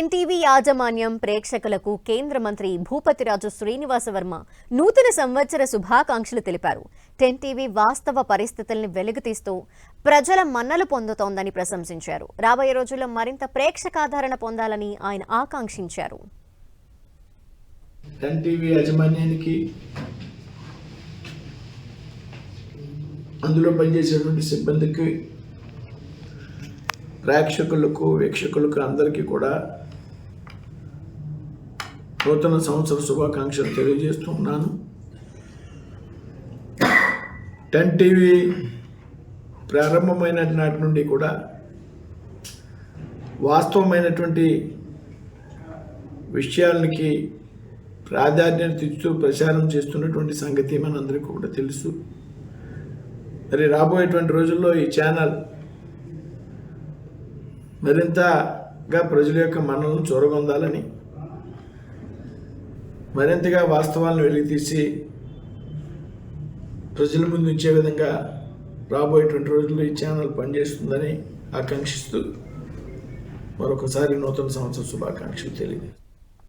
NTV యాజమాన్యం ప్రేక్షకులకు కేంద్ర మంత్రి భూపతిరాజు శ్రీనివాసవర్మ నూతన సంవత్సర శుభాకాంక్షలు తెలిపారు. ఎన్టీవీ వాస్తవ పరిస్థితుల్ని వెలుగుతీస్తూ ప్రజల మన్నలు పొందుతోందని ప్రశంసించారు. రాబోయే రోజుల్లో మరింత ప్రేక్షకాదరణ పొందాలని ఆయన ఆకాంక్షించారు. ఎన్టీవీ యాజమాన్యానికి అందులో పనిచేసేటువంటి సిబ్బందికి ప్రేక్షకులకు వీక్షకులకు అందరికీ కూడా నూతన సంవత్సర శుభాకాంక్షలు తెలియజేస్తూ ఉన్నాను. ఎన్టీవీ ప్రారంభమైన నాటి నుండి కూడా వాస్తవమైనటువంటి విషయాలకి ప్రాధాన్యత ఇస్తూ ప్రచారం చేస్తున్నటువంటి సంగతి మనందరికీ కూడా తెలుసు. మరి రాబోయేటువంటి రోజుల్లో ఈ ఛానల్ మరింతగా ప్రజల యొక్క మన్నలను చూరగొందాలని, మరింతగా వాస్తవాలను వెలికితీసి ప్రజల ముందు ఉంచే విధంగా రాబోయేటువంటి రోజుల్లో ఈ ఛానల్ పనిచేస్తుందని ఆకాంక్షిస్తూ మరొకసారి నూతన సంవత్సర శుభాకాంక్షలు తెలియజేస్తాను.